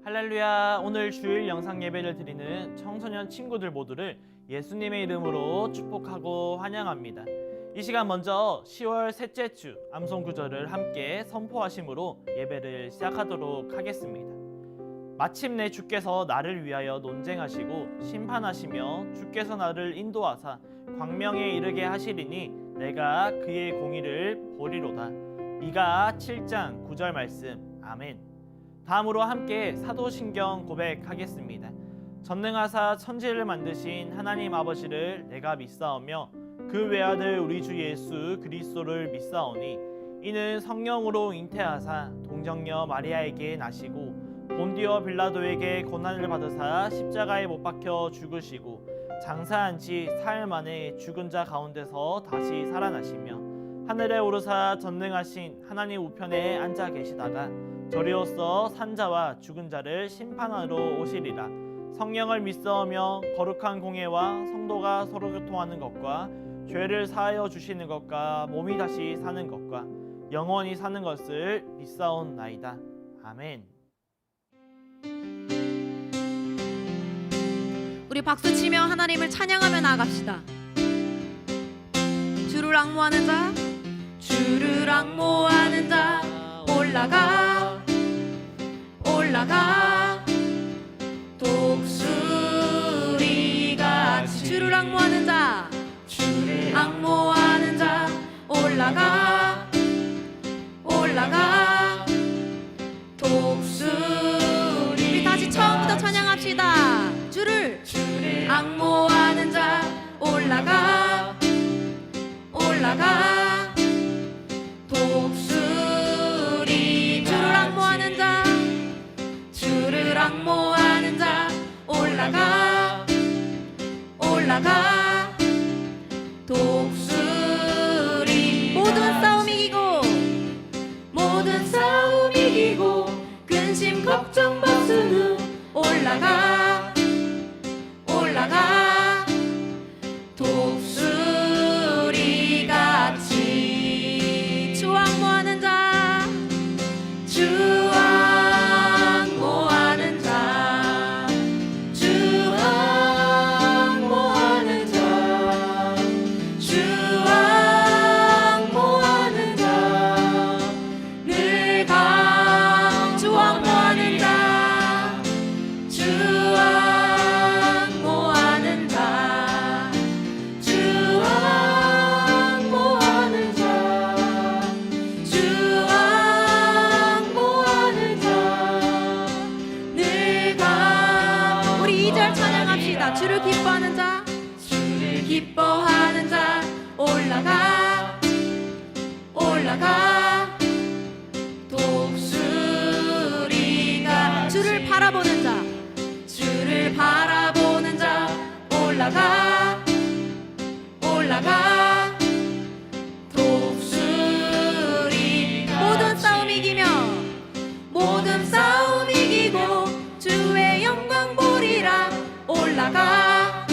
할렐루야. 오늘 주일 영상 예배를 드리는 청소년 친구들 모두를 예수님의 이름으로 축복하고 환영합니다. 이 시간 먼저 10월 셋째 주 암송 구절을 함께 선포하심으로 예배를 시작하도록 하겠습니다. 마침내 주께서 나를 위하여 논쟁하시고 심판하시며 주께서 나를 인도하사 광명에 이르게 하시리니 내가 그의 공의를 보리로다. 미가 7장 9절 말씀. 아멘. 다음으로 함께 사도신경 고백하겠습니다. 전능하사 천지를 만드신 하나님 아버지를 내가 믿사오며 그 외아들 우리 주 예수 그리스도를 믿사오니 이는 성령으로 잉태하사 동정녀 마리아에게 나시고 본디오 빌라도에게 고난을 받으사 십자가에 못 박혀 죽으시고 장사한 지 사흘 만에 죽은 자 가운데서 다시 살아나시며 하늘에 오르사 전능하신 하나님 우편에 앉아 계시다가 저리로서 산자와 죽은 자를 심판하러 오시리라. 성령을 믿사오며 거룩한 공예와 성도가 서로 교통하는 것과 죄를 사하여 주시는 것과 몸이 다시 사는 것과 영원히 사는 것을 믿사옵나이다. 아멘. 우리 박수치며 하나님을 찬양하며 나아갑시다. 주를 앙모하는 자, 주를 앙모하는 자 올라가 독수리같이 주를 앙모하는 자, 주를 앙모하는 자 올라가 독수리. 우리 다시 처음부터 찬양합시다. 주를 앙모하는 자 올라가 독수리. 주를 앙모하는 자, 주를 앙모하는 자 올라가 독수리. 모든 싸움 이기고 근심 걱정 벗은 후 올라가 독수리같이. 주 앙모하는 자, 주 앙모하는 자, 주 앙모하는 자, 주 앙모하는 자 늘 강. 주 앙모하는 자, 주 앙모하는 자, 주 앙모하는 자, 주 앙모하는 자 늘 강. 우리 2절 찬양합시다. 주를 기뻐하는 자, 주를 기뻐하는 자 올라가 독수리가. 주를 바라보는 자, 주를 바라보는 자 올라가 독수리. 모든 싸움 이기고 주의 영광 보리라. 올라가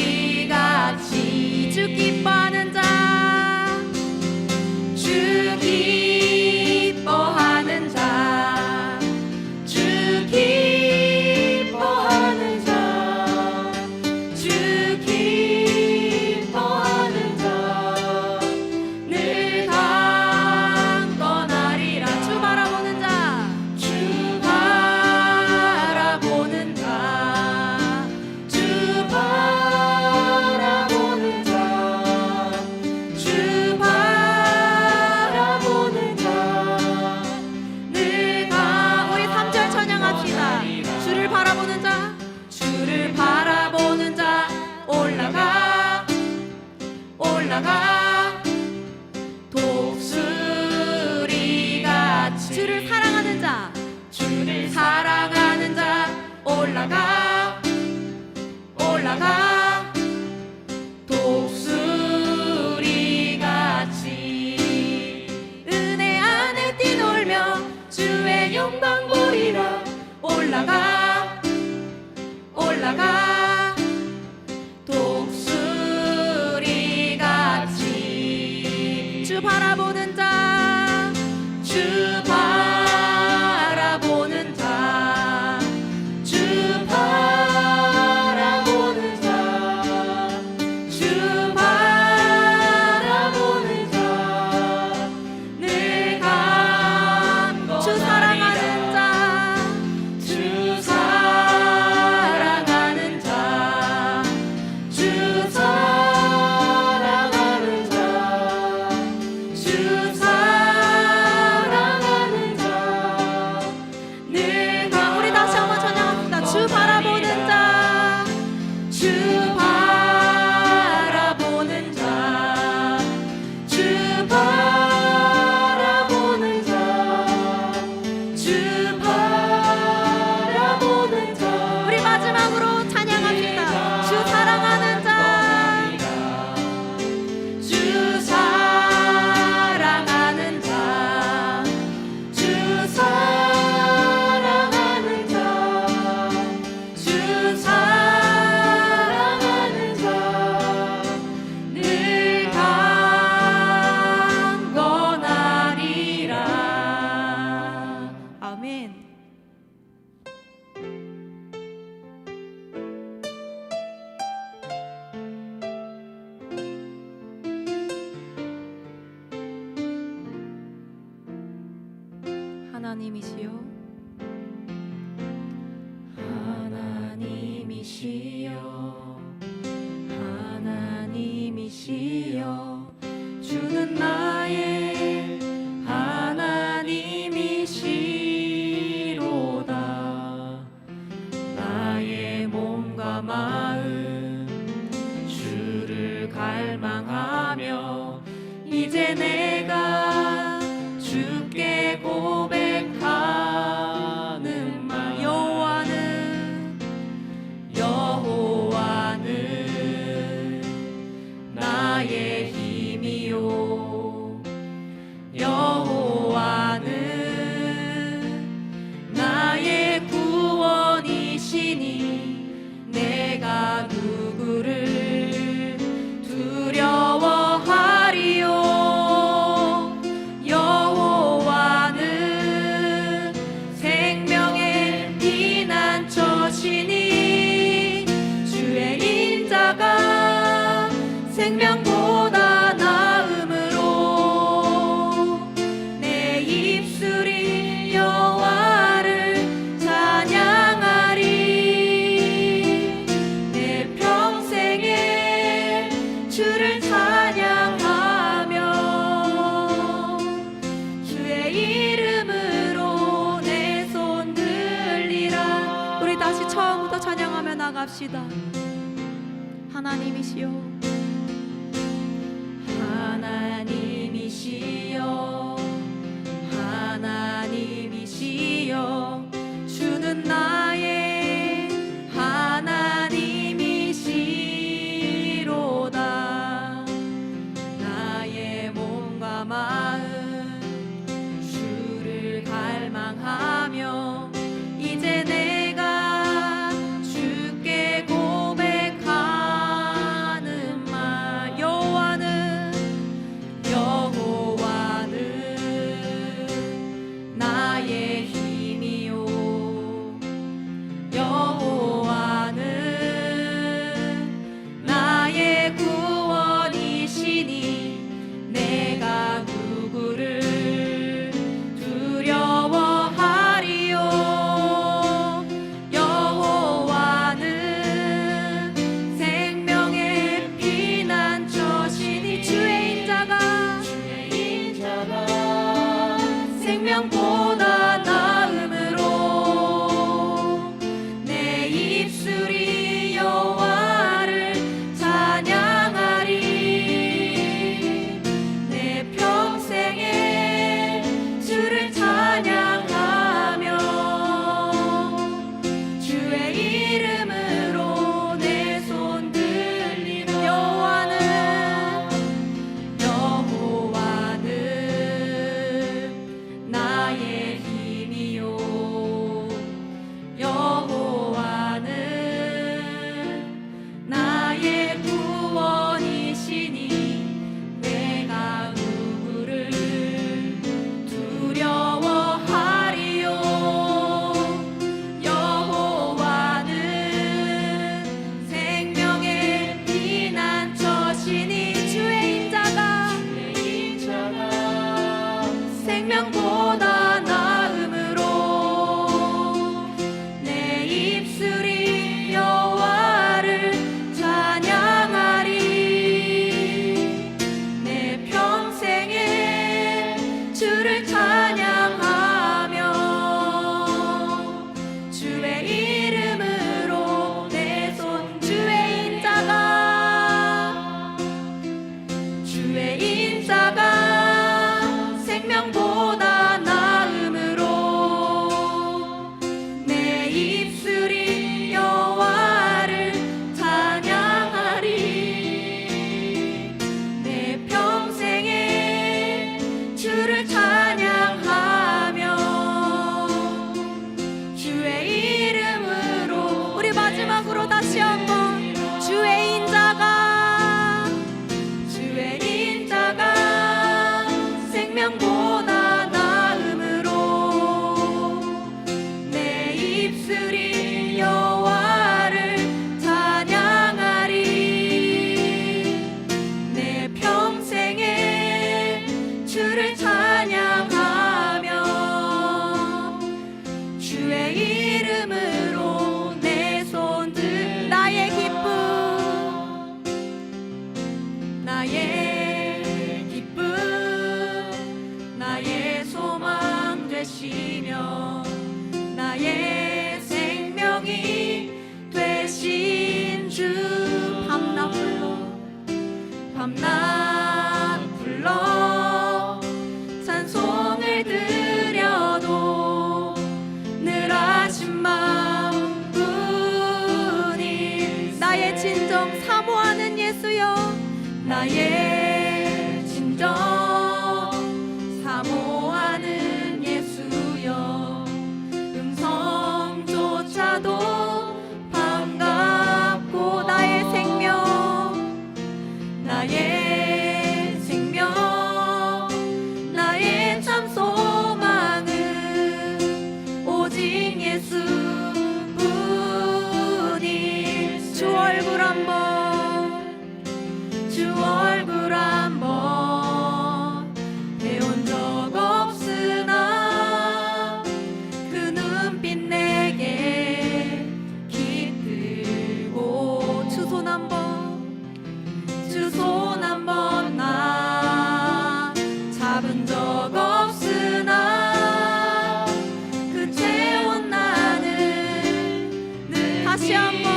독수리같이. 주 기뻐하는 자, 주 기뻐하는 자, 주 기뻐하는 자, 주 기뻐하는 자 늘 강건하리라. 주 바라보는 자, 주 바라보는 자, 주 바라보는 자, 주 바라보는 자 늘 강. 우리 3절 찬양합시다. 주를 바라보는 자, 주를 바라보는 자 올라가 독수리같이. 주를 사랑하는 자, 주를 사랑하는 자 올라가 독수리같이. 은혜 안에 뛰놀며 주의 영광 보리라. 올라가 독수리같이. 하나님이시여 하나님이시여 주는 나의 하나님이시로다. 나의 몸과 마음 주를 갈망하며 이제 내가 주께 고백하는 말 여호와는 나의 힘이요 여호와는 나의 구원이시니 내가 누구를 두려워하리요. 여호와는 생명의 피난처시니 주의 인자가 생명보다 나음으로 내 입술이 여호와를 찬양하리. 내 평생에 주를 찬양하며 주의 이름으로 내 손 들리라. 우리 다시 처음부터 찬양하며 나갑시다. 하나님이시여 하나님이시여 하나님이시여 주는 나의 하나님이시로다. 나의 몸과 마음 주를 갈망하며 이제 내가 주께 고백하는 밤낮 불러 찬송을 드려도 늘 하신 마음뿐이 나의 진정 사모하는 예수여 나의 진정 사모하는 예수여 음성조차도 반갑고 나의 생명 나의 생명 나의 참 소망은 오직 예수뿐이 주 얼굴 한번 주 얼굴 한번 배운 적 없으나 그 눈빛 내게 깃들고 주 손 한번 나 잡은 적 없으나 그 채운 나는 늘 다시 한번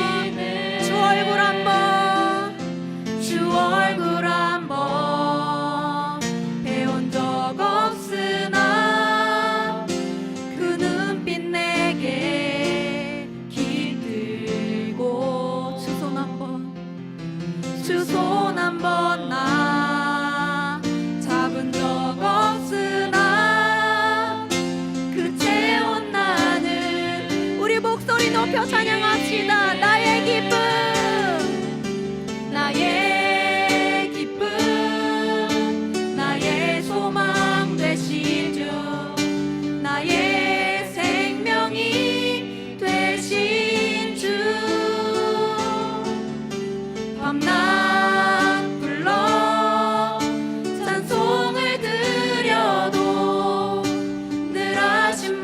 주 얼굴 한번 주 얼굴 한번 배운 적 없으나 그 눈빛 내게 깃들고 주 손 한번 나 잡은 적 없으나 그 채운 나는 우리 목소리 높여 찬양합시다. 나의 기쁨 나의 기쁨 나의 소망 되시죠 나의 생명이 되신 주 밤낮 불러 찬송을 드려도 늘 하신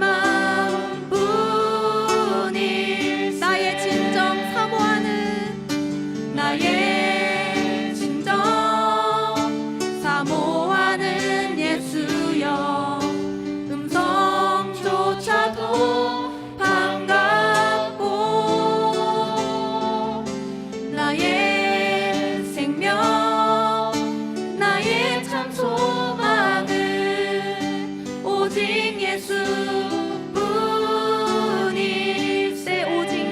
마음뿐이 나의 진정 사모하는 나의 진정 사모하는 예수여 음성조차도 반갑고 나의 생명 나의 참 소망은 오직 예수뿐일세 오직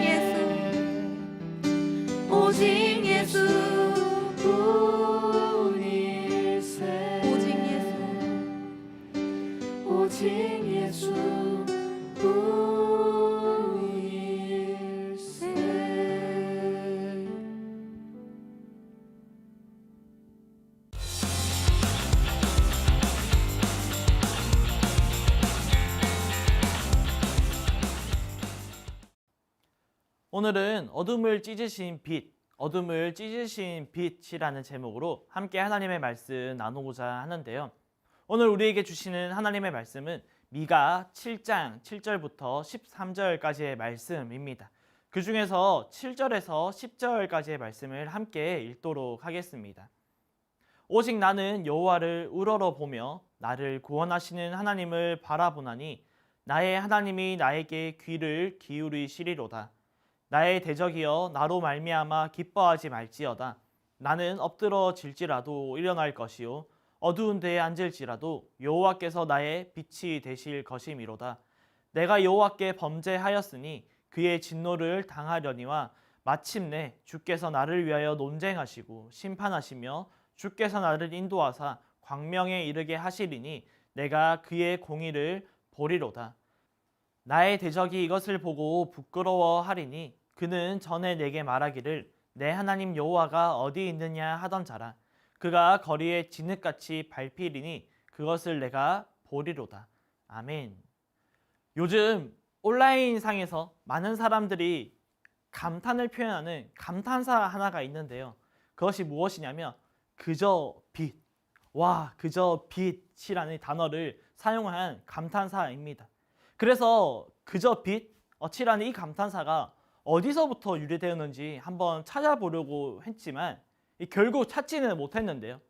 예수뿐일세 오직 예수뿐일세 오늘은 어둠을 찢으신 빛이라는 제목으로 함께 하나님의 말씀 나누고자 하는데요. 오늘 우리에게 주시는 하나님의 말씀은 미가 7장 7절부터 13절까지의 말씀입니다. 그 중에서 7절에서 10절까지의 말씀을 함께 읽도록 하겠습니다. 오직 나는 여호와를 우러러 보며 나를 구원하시는 하나님을 바라보나니 나의 하나님이 나에게 귀를 기울이시리로다. 나의 대적이여 나로 말미암아 기뻐하지 말지어다. 나는 엎드러질지라도 일어날 것이요 어두운 데에 앉을지라도 여호와께서 나의 빛이 되실 것이미로다. 내가 여호와께 범죄하였으니 그의 진노를 당하려니와 마침내 주께서 나를 위하여 논쟁하시고 심판하시며 주께서 나를 인도하사 광명에 이르게 하시리니 내가 그의 공의를 보리로다. 나의 대적이 이것을 보고 부끄러워하리니 그는 전에 내게 말하기를 내 하나님 여호와가 어디 있느냐 하던 자라. 그가 거리에 진흙같이 밟히리니 그것을 내가 보리로다. 아멘. 요즘 온라인상에서 많은 사람들이 감탄을 표현하는 감탄사 하나가 있는데요. 그것이 무엇이냐면 그저 빛. 와, 그저 빛이라는 단어를 사용한 감탄사입니다. 그래서 그저 빛이라는 이 감탄사가 어디서부터 유래되었는지 한번 찾아보려고 했지만 결국 찾지는 못했는데요.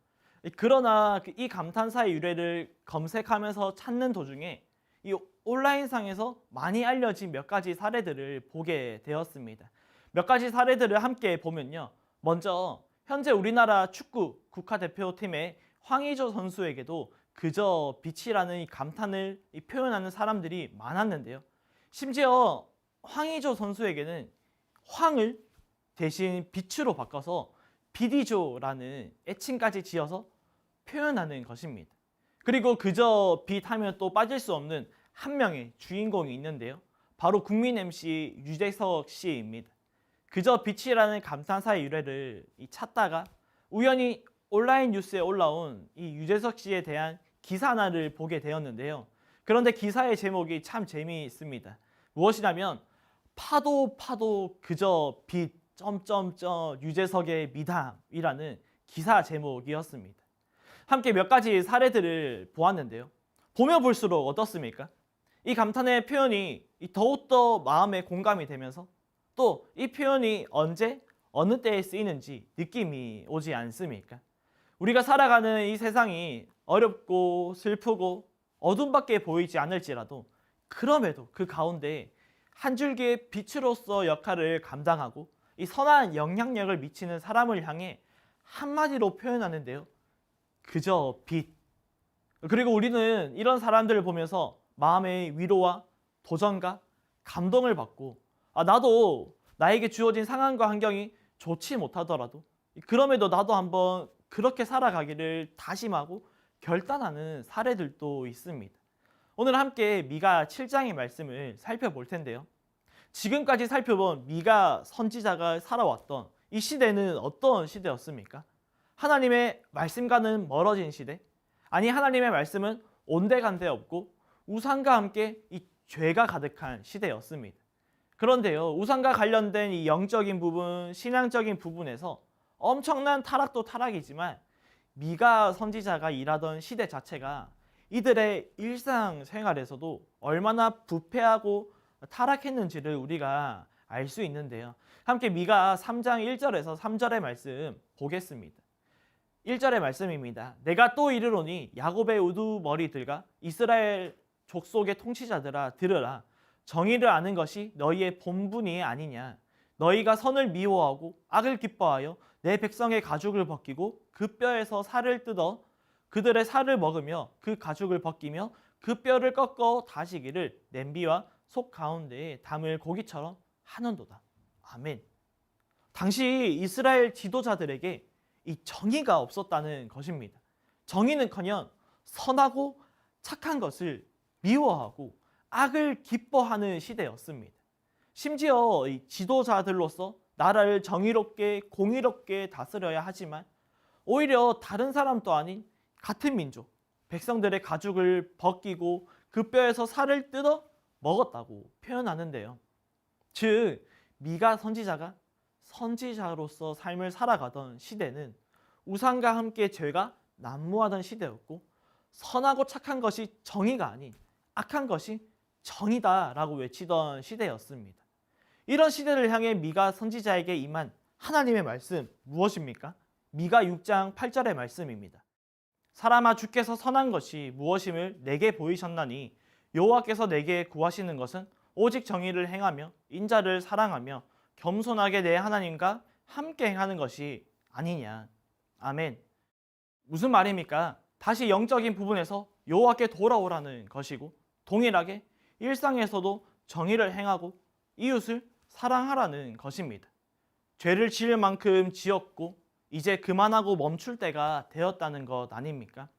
그러나 이 감탄사의 유래를 검색하면서 찾는 도중에 이 온라인상에서 많이 알려진 몇 가지 사례들을 보게 되었습니다. 몇 가지 사례들을 함께 보면요. 먼저 현재 우리나라 축구 국가대표팀의 황의조 선수에게도 그저 빛이라는 이 감탄을 표현하는 사람들이 많았는데요. 심지어 황의조 선수에게는 황을 대신 빛으로 바꿔서 빛이조라는 애칭까지 지어서 표현하는 것입니다. 그리고 그저 빛 하면 또 빠질 수 없는 한 명의 주인공이 있는데요. 바로 국민 MC 유재석 씨입니다. 그저 빛이라는 감탄사의 유래를 찾다가 우연히 온라인 뉴스에 올라온 이 유재석 씨에 대한 기사 하나를 보게 되었는데요. 그런데 기사의 제목이 참 재미있습니다. 무엇이냐면 파도 그저 빛 유재석의 미담이라는 기사 제목이었습니다. 함께 몇 가지 사례들을 보았는데요. 보면 볼수록 어떻습니까? 이 감탄의 표현이 더욱더 마음에 공감이 되면서 또 이 표현이 언제 어느 때에 쓰이는지 느낌이 오지 않습니까? 우리가 살아가는 이 세상이 어렵고 슬프고 어둠밖에 보이지 않을지라도 그럼에도 그 가운데 한 줄기의 빛으로서 역할을 감당하고 이 선한 영향력을 미치는 사람을 향해 한마디로 표현하는데요. 그저 빛. 그리고 우리는 이런 사람들을 보면서 마음의 위로와 도전과 감동을 받고 나도 나에게 주어진 상황과 환경이 좋지 못하더라도 그럼에도 나도 한번 그렇게 살아가기를 다짐하고 결단하는 사례들도 있습니다. 오늘 함께 미가 7장의 말씀을 살펴볼 텐데요. 지금까지 살펴본 미가 선지자가 살아왔던 이 시대는 어떤 시대였습니까? 하나님의 말씀과는 멀어진 시대? 아니 하나님의 말씀은 온데간데 없고 우상과 함께 이 죄가 가득한 시대였습니다. 그런데요, 우상과 관련된 이 영적인 부분, 신앙적인 부분에서 엄청난 타락도 타락이지만 미가 선지자가 일하던 시대 자체가 이들의 일상생활에서도 얼마나 부패하고 타락했는지를 우리가 알 수 있는데요. 함께 미가 3장 1절에서 3절의 말씀 보겠습니다. 1절의 말씀입니다. 내가 또 이르노니 야곱의 우두머리들과 이스라엘 족속의 통치자들아 들으라. 정의를 아는 것이 너희의 본분이 아니냐. 너희가 선을 미워하고 악을 기뻐하여 내 백성의 가죽을 벗기고 그 뼈에서 살을 뜯어 그들의 살을 먹으며 그 가죽을 벗기며 그 뼈를 꺾어 다시기를 냄비와 속 가운데에 담을 고기처럼 하는도다. 아멘. 당시 이스라엘 지도자들에게 이 정의가 없었다는 것입니다. 정의는커녕 선하고 착한 것을 미워하고 악을 기뻐하는 시대였습니다. 심지어 이 지도자들로서 나라를 정의롭게 공의롭게 다스려야 하지만 오히려 다른 사람도 아닌 같은 민족, 백성들의 가죽을 벗기고 그 뼈에서 살을 뜯어 먹었다고 표현하는데요. 즉 미가 선지자가 선지자로서 삶을 살아가던 시대는 우상과 함께 죄가 난무하던 시대였고 선하고 착한 것이 정의가 아닌 악한 것이 정의다라고 외치던 시대였습니다. 이런 시대를 향해 미가 선지자에게 임한 하나님의 말씀 무엇입니까? 미가 6장 8절의 말씀입니다. 사람아 주께서 선한 것이 무엇임을 내게 보이셨나니 여호와께서 내게 구하시는 것은 오직 정의를 행하며 인자를 사랑하며 겸손하게 내 하나님과 함께 행하는 것이 아니냐. 아멘. 무슨 말입니까? 다시 영적인 부분에서 여호와께 돌아오라는 것이고 동일하게 일상에서도 정의를 행하고 이웃을 사랑하라는 것입니다. 죄를 지을 만큼 지었고 이제 그만하고 멈출 때가 되었다는 것 아닙니까?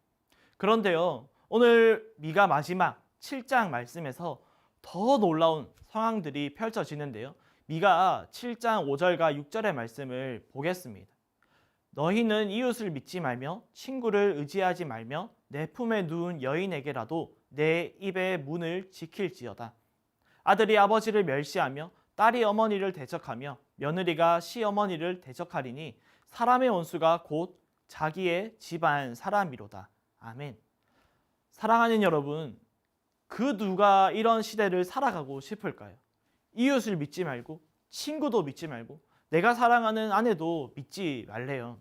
그런데요, 오늘 미가 마지막 7장 말씀에서 더 놀라운 상황들이 펼쳐지는데요. 미가 7장 5절과 6절의 말씀을 보겠습니다. 너희는 이웃을 믿지 말며 친구를 의지하지 말며 내 품에 누운 여인에게라도 내 입의 문을 지킬지어다. 아들이 아버지를 멸시하며 딸이 어머니를 대적하며 며느리가 시어머니를 대적하리니 사람의 원수가 곧 자기의 집안 사람이로다. 아멘. 사랑하는 여러분, 그 누가 이런 시대를 살아가고 싶을까요? 이웃을 믿지 말고 친구도 믿지 말고 내가 사랑하는 아내도 믿지 말래요.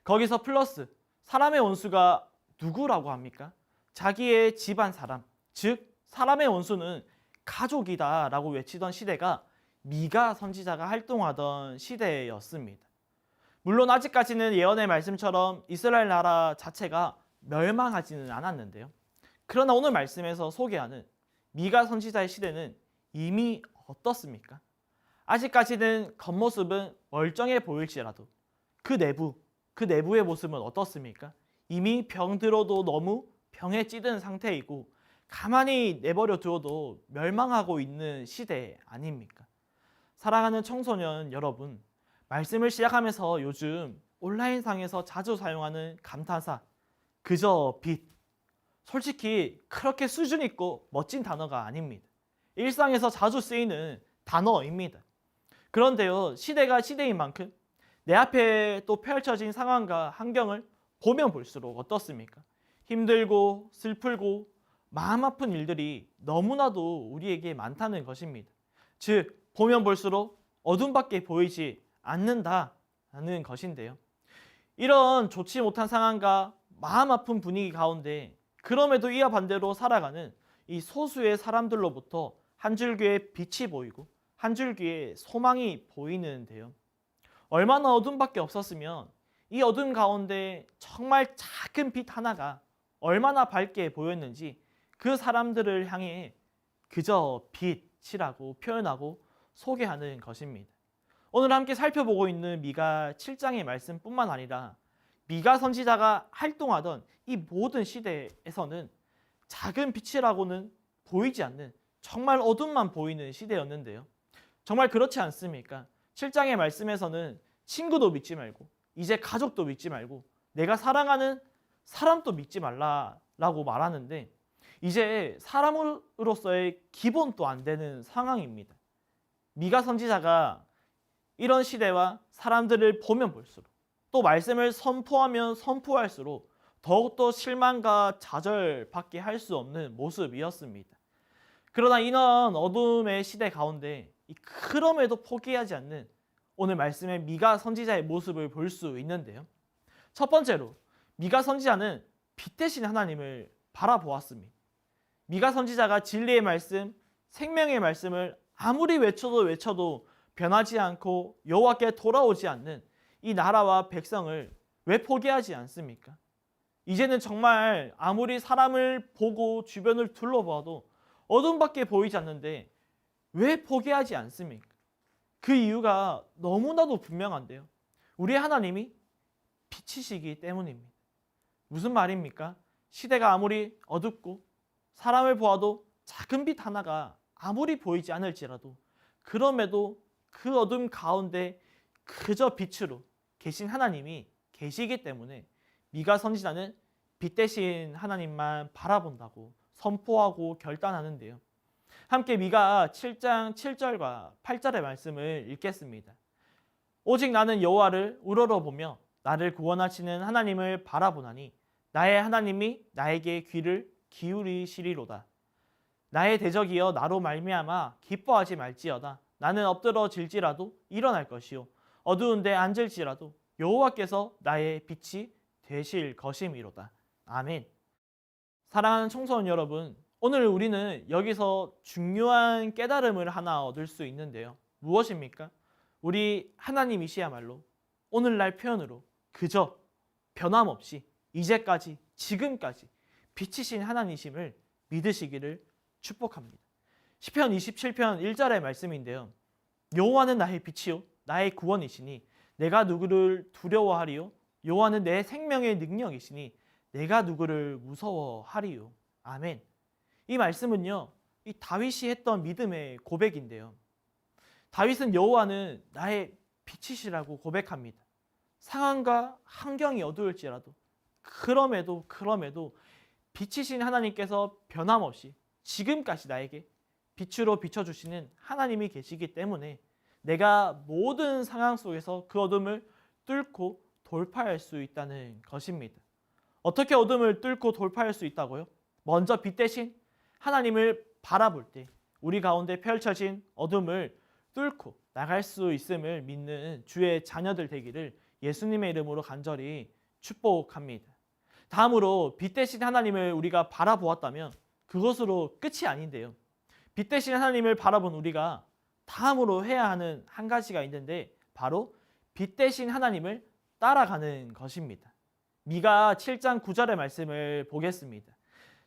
거기서 플러스 사람의 원수가 누구라고 합니까? 자기의 집안 사람, 즉 사람의 원수는 가족이다 라고 외치던 시대가 미가 선지자가 활동하던 시대였습니다. 물론 아직까지는 예언의 말씀처럼 이스라엘 나라 자체가 멸망하지는 않았는데요. 그러나 오늘 말씀에서 소개하는 미가 선지자의 시대는 이미 어떻습니까? 아직까지는 겉모습은 멀쩡해 보일지라도 그 내부의 모습은 어떻습니까? 이미 병들어도 너무 병에 찌든 상태이고 가만히 내버려 두어도 멸망하고 있는 시대 아닙니까? 사랑하는 청소년 여러분, 말씀을 시작하면서 요즘 온라인상에서 자주 사용하는 감탄사, 그저 빛. 솔직히 그렇게 수준 있고 멋진 단어가 아닙니다. 일상에서 자주 쓰이는 단어입니다. 그런데요, 시대가 시대인 만큼 내 앞에 또 펼쳐진 상황과 환경을 보면 볼수록 어떻습니까? 힘들고 슬프고 마음 아픈 일들이 너무나도 우리에게 많다는 것입니다. 즉, 보면 볼수록 어둠밖에 보이지 않는다는 것인데요. 이런 좋지 못한 상황과 마음 아픈 분위기 가운데 그럼에도 이와 반대로 살아가는 이 소수의 사람들로부터 한 줄기의 빛이 보이고 한 줄기의 소망이 보이는데요. 얼마나 어둠밖에 없었으면 이 어둠 가운데 정말 작은 빛 하나가 얼마나 밝게 보였는지 그 사람들을 향해 그저 빛이라고 표현하고 소개하는 것입니다. 오늘 함께 살펴보고 있는 미가 7장의 말씀뿐만 아니라 미가 선지자가 활동하던 이 모든 시대에서는 작은 빛이라고는 보이지 않는 정말 어둠만 보이는 시대였는데요. 정말 그렇지 않습니까? 7장의 말씀에서는 친구도 믿지 말고 이제 가족도 믿지 말고 내가 사랑하는 사람도 믿지 말라라고 말하는데 이제 사람으로서의 기본도 안 되는 상황입니다. 미가 선지자가 이런 시대와 사람들을 보면 볼수록 또 말씀을 선포하면 선포할수록 더욱더 실망과 좌절밖에 할 수 없는 모습이었습니다. 그러나 이런 어둠의 시대 가운데 그럼에도 포기하지 않는 오늘 말씀의 미가 선지자의 모습을 볼 수 있는데요. 첫 번째로 미가 선지자는 빛 대신 하나님을 바라보았습니다. 미가 선지자가 진리의 말씀, 생명의 말씀을 아무리 외쳐도 변하지 않고 여호와께 돌아오지 않는 이 나라와 백성을 왜 포기하지 않습니까? 이제는 정말 아무리 사람을 보고 주변을 둘러봐도 어둠밖에 보이지 않는데 왜 포기하지 않습니까? 그 이유가 너무나도 분명한데요. 우리 하나님이 빛이시기 때문입니다. 무슨 말입니까? 시대가 아무리 어둡고 사람을 보아도 작은 빛 하나가 아무리 보이지 않을지라도 그럼에도 그 어둠 가운데 그저 빛으로 계신 하나님이 계시기 때문에 미가 선지자는 빛 대신 하나님만 바라본다고 선포하고 결단하는데요. 함께 미가 7장 7절과 8절의 말씀을 읽겠습니다. 오직 나는 여호와를 우러러보며 나를 구원하시는 하나님을 바라보나니 나의 하나님이 나에게 귀를 기울이시리로다. 나의 대적이여 나로 말미암아 기뻐하지 말지어다. 나는 엎드러질지라도 일어날 것이요 어두운데 앉을지라도 여호와께서 나의 빛이 되실 것임이로다. 아멘. 사랑하는 청소년 여러분, 오늘 우리는 여기서 중요한 깨달음을 하나 얻을 수 있는데요. 무엇입니까? 우리 하나님이시야말로 오늘날 표현으로 그저 변함없이 이제까지 지금까지 빛이신 하나님이심을 믿으시기를 축복합니다. 시편 27편 1절의 말씀인데요. 여호와는 나의 빛이요 나의 구원이시니 내가 누구를 두려워하리요 여호와는 내 생명의 능력이시니 내가 누구를 무서워하리요. 아멘. 이 말씀은요, 이 다윗이 했던 믿음의 고백인데요. 다윗은 여호와는 나의 빛이시라고 고백합니다. 상황과 환경이 어두울지라도 그럼에도 빛이신 하나님께서 변함없이 지금까지 나에게 빛으로 비춰주시는 하나님이 계시기 때문에 내가 모든 상황 속에서 그 어둠을 뚫고 돌파할 수 있다는 것입니다. 어떻게 어둠을 뚫고 돌파할 수 있다고요? 먼저 빛 대신 하나님을 바라볼 때 우리 가운데 펼쳐진 어둠을 뚫고 나갈 수 있음을 믿는 주의 자녀들 되기를 예수님의 이름으로 간절히 축복합니다. 다음으로 빛 대신 하나님을 우리가 바라보았다면 그것으로 끝이 아닌데요. 빛 대신 하나님을 바라본 우리가 다음으로 해야 하는 한 가지가 있는데 바로 빛 대신 하나님을 따라가는 것입니다. 미가 7장 9절의 말씀을 보겠습니다.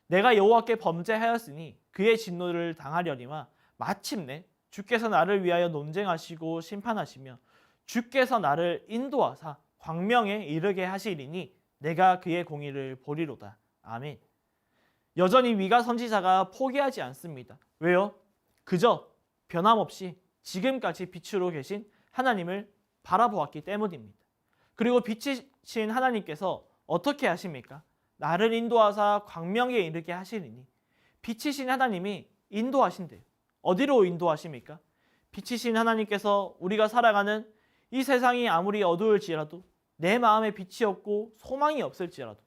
내가 여호와께 범죄하였으니 그의 진노를 당하려니와 마침내 주께서 나를 위하여 논쟁하시고 심판하시며 주께서 나를 인도하사 광명에 이르게 하시리니 내가 그의 공의를 보리로다. 아멘. 여전히 미가 선지자가 포기하지 않습니다. 왜요? 그저 변함없이 지금까지 빛으로 계신 하나님을 바라보았기 때문입니다. 그리고 빛이신 하나님께서 어떻게 하십니까? 나를 인도하사 광명에 이르게 하시리니 빛이신 하나님이 인도하신대요. 어디로 인도하십니까? 빛이신 하나님께서 우리가 살아가는 이 세상이 아무리 어두울지라도 내 마음에 빛이 없고 소망이 없을지라도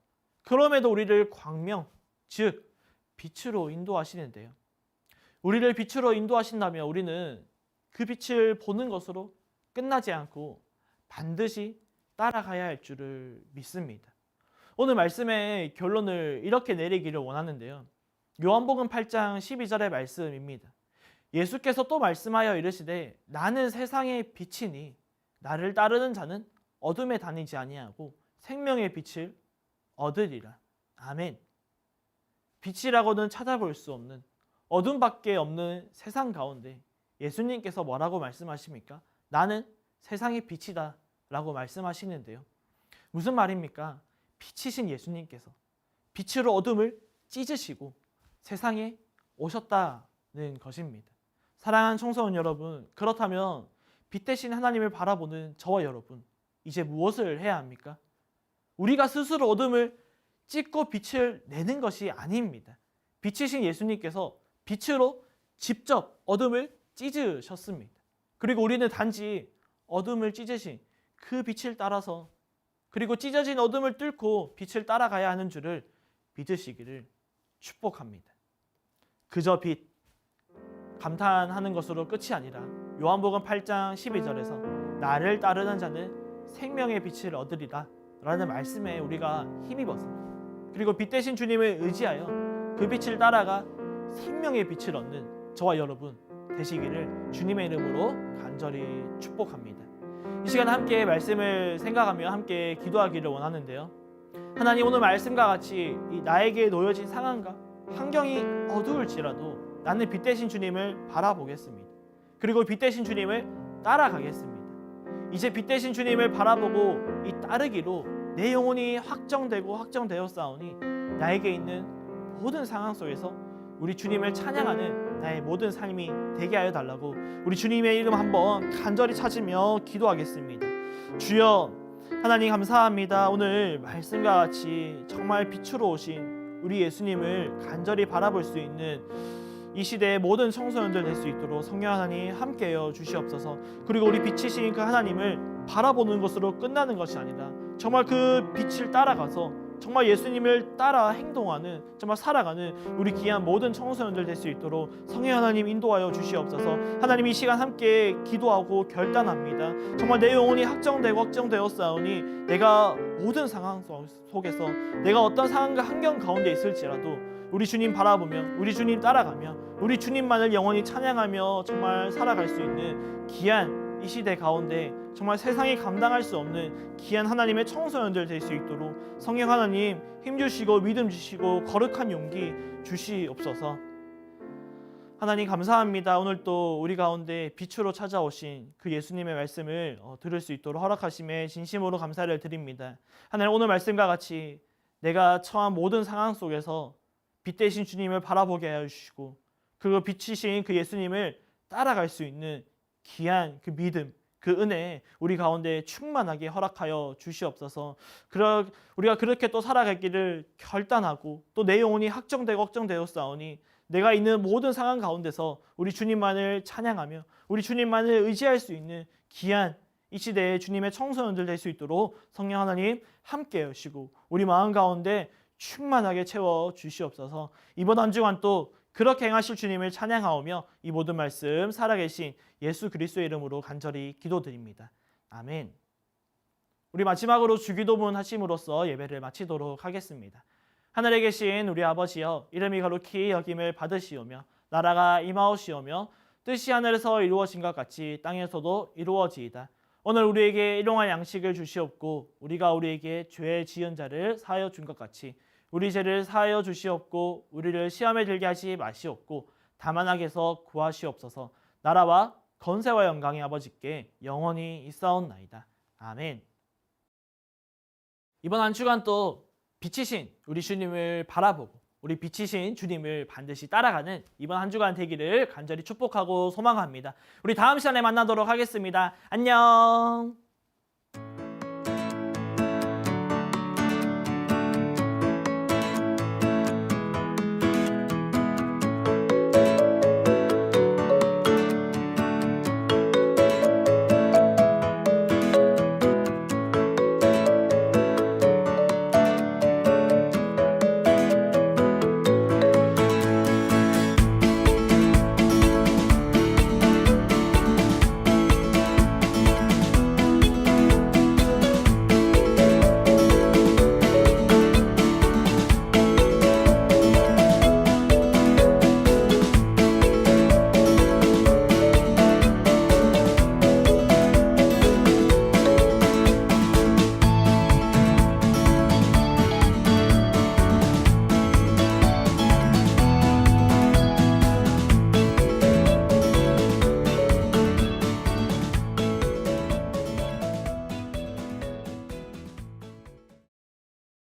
그럼에도 우리를 광명, 즉 빛으로 인도하시는데요. 우리를 빛으로 인도하신다면 우리는 그 빛을 보는 것으로 끝나지 않고 반드시 따라가야 할 줄을 믿습니다. 오늘 말씀의 결론을 이렇게 내리기를 원하는데요. 요한복음 8장 12절의 말씀입니다. 예수께서 또 말씀하여 이르시되 나는 세상의 빛이니 나를 따르는 자는 어둠에 다니지 아니하고 생명의 빛을 얻으리라. 아멘. 빛이라고는 찾아볼 수 없는 어둠밖에 없는 세상 가운데 예수님께서 뭐라고 말씀하십니까? 나는 세상의 빛이다 라고 말씀하시는데요. 무슨 말입니까? 빛이신 예수님께서 빛으로 어둠을 찢으시고 세상에 오셨다는 것입니다. 사랑하는 청소년 여러분, 그렇다면 빛 대신 하나님을 바라보는 저와 여러분, 이제 무엇을 해야 합니까? 우리가 스스로 어둠을 찢고 빛을 내는 것이 아닙니다. 빛이신 예수님께서 빛으로 직접 어둠을 찢으셨습니다. 그리고 우리는 단지 어둠을 찢으신 그 빛을 따라서 그리고 찢어진 어둠을 뚫고 빛을 따라가야 하는 줄을 믿으시기를 축복합니다. 그저 빛, 감탄하는 것으로 끝이 아니라 요한복음 8장 12절에서 나를 따르는 자는 생명의 빛을 얻으리라 라는 말씀에 우리가 힘입어서 그리고 빛 대신 주님을 의지하여 그 빛을 따라가 생명의 빛을 얻는 저와 여러분 되시기를 주님의 이름으로 간절히 축복합니다. 이 시간 함께 말씀을 생각하며 함께 기도하기를 원하는데요. 하나님, 오늘 말씀과 같이 나에게 놓여진 상황과 환경이 어두울지라도 나는 빛 대신 주님을 바라보겠습니다. 그리고 빛 대신 주님을 따라가겠습니다. 이제 빛 대신 주님을 바라보고 이 따르기로 내 영혼이 확정되고 확정되었사오니 나에게 있는 모든 상황 속에서 우리 주님을 찬양하는 나의 모든 삶이 되게 하여 달라고 우리 주님의 이름 한번 간절히 찾으며 기도하겠습니다. 주여, 하나님 감사합니다. 오늘 말씀과 같이 정말 빛으로 오신 우리 예수님을 간절히 바라볼 수 있는 이 시대의 모든 청소년들 될 수 있도록 성령 하나님 함께여 주시옵소서. 그리고 우리 빛이신 그 하나님을 바라보는 것으로 끝나는 것이 아니라 정말 그 빛을 따라가서 정말 예수님을 따라 행동하는 정말 살아가는 우리 귀한 모든 청소년들 될 수 있도록 성령 하나님 인도하여 주시옵소서. 하나님, 이 시간 함께 기도하고 결단합니다. 정말 내 영혼이 확정되고 확정되었사오니 내가 모든 상황 속에서 내가 어떤 상황과 환경 가운데 있을지라도 우리 주님 바라보며 우리 주님 따라가며 우리 주님만을 영원히 찬양하며 정말 살아갈 수 있는 귀한 이 시대 가운데 정말 세상이 감당할 수 없는 귀한 하나님의 청소년들 될 수 있도록 성령 하나님 힘주시고 믿음 주시고 거룩한 용기 주시옵소서. 하나님 감사합니다. 오늘 또 우리 가운데 빛으로 찾아오신 그 예수님의 말씀을 들을 수 있도록 허락하심에 진심으로 감사를 드립니다. 하나님, 오늘 말씀과 같이 내가 처한 모든 상황 속에서 빛 대신 주님을 바라보게 하여 주시고 그 빛이신 그 예수님을 따라갈 수 있는 귀한 그 믿음, 그 은혜 우리 가운데 충만하게 허락하여 주시옵소서. 우리가 그렇게 또 살아가기를 결단하고 또 내 영혼이 확정되고 확정되었사오니 내가 있는 모든 상황 가운데서 우리 주님만을 찬양하며 우리 주님만을 의지할 수 있는 귀한 이 시대에 주님의 청소년들 될 수 있도록 성령 하나님 함께 하시고 우리 마음 가운데 충만하게 채워 주시옵소서. 이번 한 주간 또 그렇게 행하실 주님을 찬양하오며 이 모든 말씀 살아계신 예수 그리스도의 이름으로 간절히 기도드립니다. 아멘. 우리 마지막으로 주기도문 하심으로써 예배를 마치도록 하겠습니다. 하늘에 계신 우리 아버지여, 이름이 거룩히 여김을 받으시오며 나라가 임하옵시오며 뜻이 하늘에서 이루어진 것 같이 땅에서도 이루어지이다. 오늘 우리에게 일용할 양식을 주시옵고 우리가 우리에게 죄 지은 자를 사하여 준 것 같이 우리 죄를 사하여 주시옵고 우리를 시험에 들게 하시 마시옵고 다만 악에서 구하시옵소서. 나라와 건세와 영광의 아버지께 영원히 있사옵나이다. 아멘. 이번 한 주간 또 빛이신 우리 주님을 바라보고 우리 빛이신 주님을 반드시 따라가는 이번 한 주간 되기를 간절히 축복하고 소망합니다. 우리 다음 시간에 만나도록 하겠습니다. 안녕.